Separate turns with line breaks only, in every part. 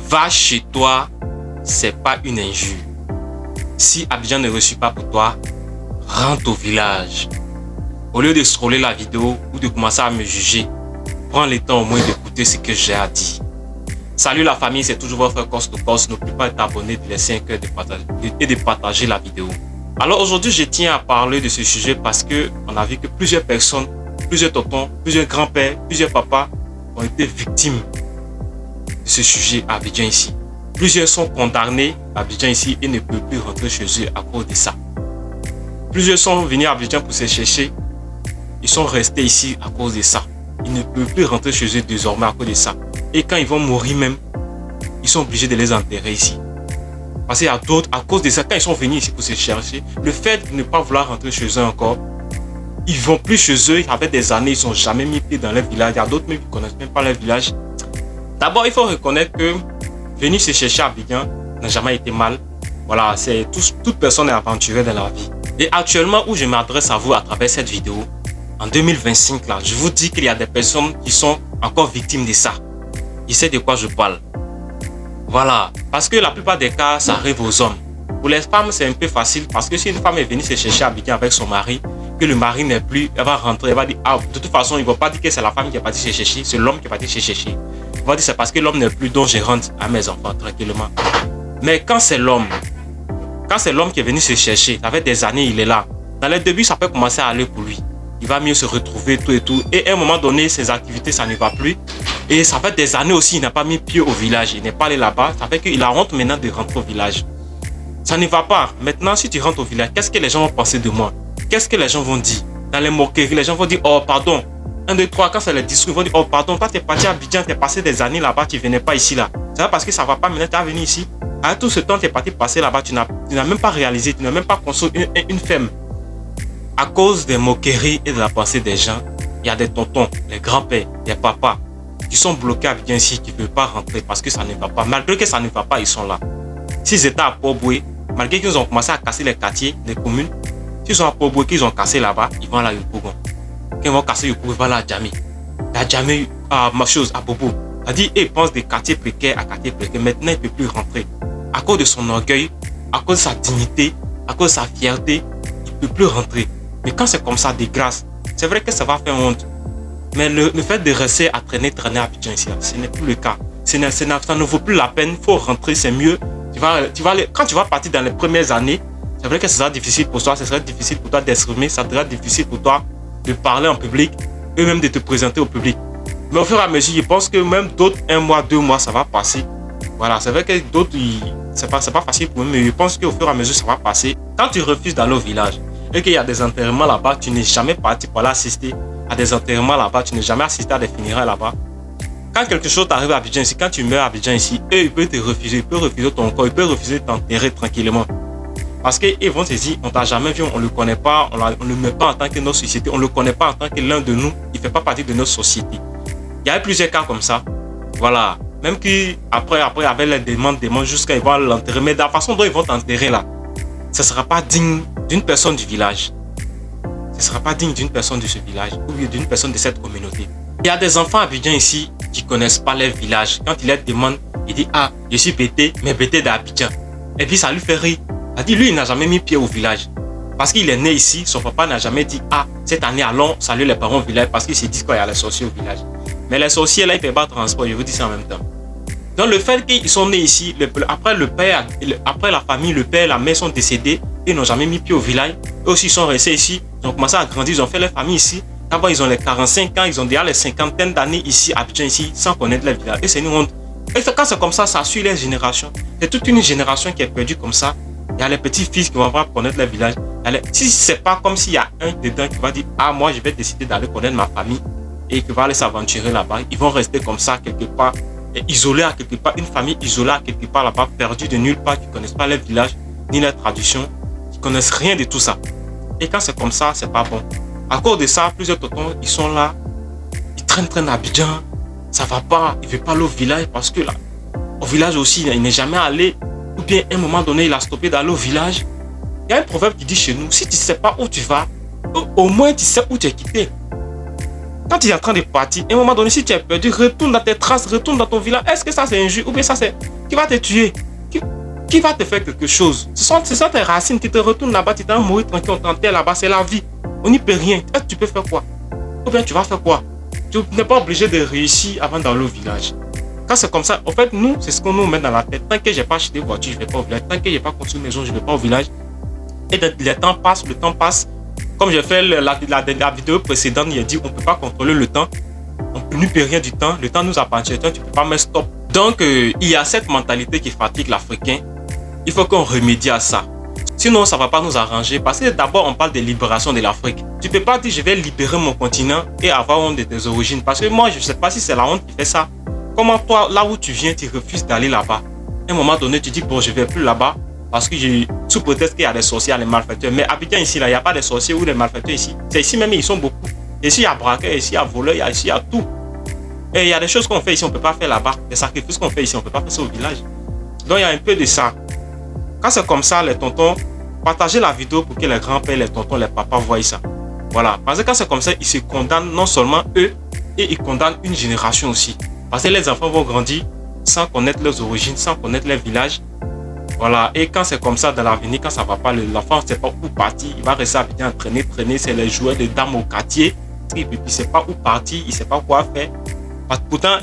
Va chez toi, c'est pas une injure. Si Abidjan ne reçut pas pour toi, rentre au village. Au lieu de scroller la vidéo ou de commencer à me juger, prends le temps au moins d'écouter ce que j'ai à dire. Salut la famille, c'est toujours votre frère Coste Coste. N'oubliez pas de t'abonner, de laisser un cœur et de partager la vidéo. Alors aujourd'hui, je tiens à parler de ce sujet parce que on a vu que plusieurs personnes, plusieurs tontons, plusieurs grands-pères, plusieurs papas ont été victimes de ce sujet à Abidjan ici. Plusieurs sont condamnés à Abidjan ici et ne peuvent plus rentrer chez eux à cause de ça. Plusieurs sont venus à Abidjan pour se chercher. Ils sont restés ici à cause de ça. Ils ne peuvent plus rentrer chez eux désormais à cause de ça. Et quand ils vont mourir même, ils sont obligés de les enterrer ici. Parce qu'il y a d'autres, à cause de ça, quand ils sont venus ici pour se chercher, le fait de ne pas vouloir rentrer chez eux encore, ils vont plus chez eux. Avec des années, ils ne sont jamais mis pied dans leur village. Il y a d'autres même qui ne connaissent même pas leur village. D'abord, il faut reconnaître que venir se chercher à Abidjan n'a jamais été mal. Voilà, c'est toute personne est aventurée dans la vie. Et actuellement, où je m'adresse à vous à travers cette vidéo, en 2025, là, je vous dis qu'il y a des personnes qui sont encore victimes de ça. Je sais de quoi je parle. Voilà, parce que la plupart des cas, ça arrive aux hommes. Pour les femmes, c'est un peu facile parce que si une femme est venue se chercher à Abidjan avec son mari, que le mari n'est plus, elle va rentrer, elle va dire, ah, de toute façon, il ne va pas dire que c'est la femme qui est partie se chercher, c'est l'homme qui est parti se chercher. Il va dire, c'est parce que l'homme n'est plus, donc je rentre à mes enfants tranquillement. Mais quand c'est l'homme qui est venu se chercher, ça fait des années, il est là. Dans les débuts, ça peut commencer à aller pour lui. Il va mieux se retrouver, tout et tout. Et à un moment donné, ses activités, ça ne va plus. Et ça fait des années aussi, il n'a pas mis pied au village. Il n'est pas allé là-bas. Ça fait qu'il a honte maintenant de rentrer au village. Ça ne va pas. Maintenant, si tu rentres au village, qu'est-ce que les gens vont penser de moi? Qu'est-ce que les gens vont dire? Dans les moqueries, les gens vont dire, oh, pardon. 1, 2, 3, quand c'est les discours, ils vont dire, oh, pardon, toi, tu es parti à Abidjan, tu es passé des années là-bas, tu ne venais pas ici, là. C'est parce que ça ne va pas maintenant, tu es venu ici. À tout ce temps, tu es parti passer là-bas, tu n'as même pas réalisé, tu n'as même pas construit une ferme. À cause des moqueries et de la pensée des gens, il y a des tontons, les grands-pères, les papas qui sont bloqués à Abidjan ici, qui ne veulent pas rentrer parce que ça ne va pas. Malgré que ça ne va pas, ils sont là. S'ils étaient à Port-Boué, malgré qu'ils ont commencé à casser les quartiers, les communes, s'ils sont à Port-Boué, qu'ils ont cassé là-bas, ils vont là à Yopougon. Quand ils vont casser Yopougon, ils vont là à Djamé. À Djamé, à ma chose, à Bobo. Il a dit, ils pensent des quartiers précaires à quartiers précaires. Maintenant, il ne peut plus rentrer. À cause de son orgueil, à cause de sa dignité, à cause de sa fierté, il ne peut plus rentrer. Mais quand c'est comme ça, des grâces, c'est vrai que ça va faire honte. Mais le fait de rester à traîner à Abidjan ici, ce n'est plus le cas. Ça ne vaut plus la peine. Il faut rentrer, c'est mieux. Quand tu vas partir dans les premières années, c'est vrai que ce sera difficile pour toi. Ce sera difficile pour toi d'exprimer. Ça sera difficile pour toi de parler en public et même de te présenter au public. Mais au fur et à mesure, je pense que même d'autres, 1 mois, 2 mois, ça va passer. Voilà, c'est vrai que d'autres, c'est pas facile pour eux, mais je pense qu'au fur et à mesure, ça va passer. Quand tu refuses d'aller au village, et qu'il y a des enterrements là-bas, tu n'es jamais parti pour aller assister à des enterrements là-bas, tu n'es jamais assisté à des funérailles là-bas. Quand quelque chose t'arrive à Abidjan ici, quand tu meurs à Abidjan ici, eux, ils peuvent te refuser, ils peuvent refuser ton corps, ils peuvent refuser de t'enterrer tranquillement. Parce qu'ils vont te dire, on t'a jamais vu, on ne le connaît pas, on ne le met pas en tant que notre société, on ne le connaît pas en tant que l'un de nous, il ne fait pas partie de notre société. Il y a plusieurs cas comme ça. Voilà. Même qu'après, avec les demandes jusqu'à ils vont l'enterrer, mais de la façon dont ils vont t'enterrer là, ce ne sera pas digne d'une personne du village. Ce ne sera pas digne d'une personne de ce village ou d'une personne de cette communauté. Il y a des enfants à Abidjan ici qui ne connaissent pas leur village. Quand ils leur demandent, ils disent, ah, je suis Bété, mais Bété d'Abidjan. Et puis ça lui fait rire. Il dit, lui, il n'a jamais mis pied au village. Parce qu'il est né ici, son papa n'a jamais dit, ah, cette année, allons saluer les parents au village parce qu'ils se disent qu'il y a les sorciers au village. Mais les sorciers, là, ils ne peuvent pas transport, je vous dis ça en même temps. Donc le fait qu'ils sont nés ici, après la famille, le père, la mère sont décédés, ils n'ont jamais mis pied au village. Eux aussi, ils sont restés ici, ils ont commencé à grandir, ils ont fait leur famille ici. D'abord, ils ont les 45 ans, ils ont déjà les cinquantaines d'années ici, à Abidjan ici, sans connaître leur village. Et c'est une honte. Et quand c'est comme ça, ça suit les générations. C'est toute une génération qui est perdue comme ça. Il y a les petits-fils qui vont pas connaître leur village. Si c'est pas comme s'il y a un dedans qui va dire, ah, moi, je vais décider d'aller connaître ma famille et qui va aller s'aventurer là-bas, ils vont rester comme ça quelque part. Isolés à quelque part, une famille isolée à quelque part là-bas, perdue de nulle part, qui ne connaissent pas leur village, ni leur tradition, qui ne connaissent rien de tout ça. Et quand c'est comme ça, c'est pas bon. À cause de ça, plusieurs tontons, ils sont là, ils traînent à Abidjan, ça va pas, ils ne veulent pas aller au village parce que là, au village aussi, il n'est jamais allé, ou bien à un moment donné, il a stoppé d'aller au village. Il y a un proverbe qui dit chez nous, si tu ne sais pas où tu vas, au moins tu sais où tu es quitté. Quand tu es en train de partir, à un moment donné, si tu es perdu, retourne dans tes traces, retourne dans ton village. Est-ce que ça c'est injuste ou bien ça c'est qui va te tuer? Qui va te faire quelque chose? Ce sont tes racines qui te retournent là-bas, tu t'en mourir tranquille, on t'enterre là-bas, c'est la vie. On n'y peut rien. Est-ce que tu peux faire quoi? Ou bien tu vas faire quoi? Tu n'es pas obligé de réussir avant d'aller au village. Quand c'est comme ça, en fait, nous, c'est ce qu'on nous met dans la tête. Tant que je n'ai pas acheté de voiture, je ne vais pas au village. Tant que je n'ai pas construit une maison, je ne vais pas au village. Et le temps passe. Comme j'ai fait la vidéo précédente, il a dit on ne peut pas contrôler le temps. On ne peut rien du temps. Le temps nous appartient. Tu ne peux pas mettre stop. Donc, il y a cette mentalité qui fatigue l'Africain. Il faut qu'on remédie à ça. Sinon, ça ne va pas nous arranger. Parce que d'abord, on parle de libération de l'Afrique. Tu ne peux pas dire je vais libérer mon continent et avoir honte de tes origines. Parce que moi, je ne sais pas si c'est la honte qui fait ça. Comment toi, là où tu viens, tu refuses d'aller là-bas? À un moment donné, tu dis bon, je ne vais plus là-bas. Parce que sous prétexte qu'il y a des sorciers, il y a des malfaiteurs. Mais Abidjan ici, là, il n'y a pas de sorciers ou des malfaiteurs ici. C'est ici même, ils sont beaucoup. Ici, il y a braqueurs, ici, il y a voleurs, ici, il y a tout. Et il y a des choses qu'on fait ici, on ne peut pas faire là-bas. Des sacrifices qu'on fait ici, on ne peut pas faire ça au village. Donc, il y a un peu de ça. Quand c'est comme ça, les tontons, partagez la vidéo pour que les grands-pères, les tontons, les papas voient ça. Voilà. Parce que quand c'est comme ça, ils se condamnent non seulement eux, et ils condamnent une génération aussi. Parce que les enfants vont grandir sans connaître leurs origines, sans connaître leur village. Voilà, et quand c'est comme ça dans l'avenir, quand ça ne va pas, l'enfant ne sait pas où partir, il va rester à bien traîner, c'est les joueurs de dames au quartier, et puis il ne sait pas où partir, il ne sait pas quoi faire. Pourtant,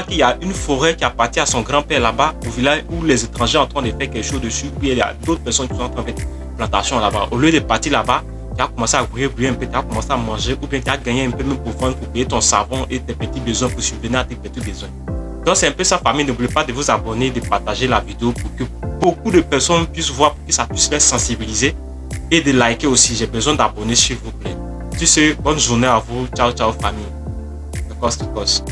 il y a une forêt qui appartient à son grand-père là-bas, au village où les étrangers sont en train de faire quelque chose dessus, où il y a d'autres personnes qui sont en train de faire des plantations là-bas. Au lieu de partir là-bas, tu as commencé à brûler un peu, tu as commencé à manger, ou bien tu as gagné un peu même pour vendre, pour payer ton savon et tes petits besoins, pour subvenir à tes petits besoins. Donc c'est un peu ça, famille. N'oubliez pas de vous abonner, de partager la vidéo pour que beaucoup de personnes puissent voir, pour que ça puisse les sensibiliser, et de liker aussi. J'ai besoin d'abonner s'il vous plaît. Sur ce, bonne journée à vous. Ciao, ciao famille. De cos.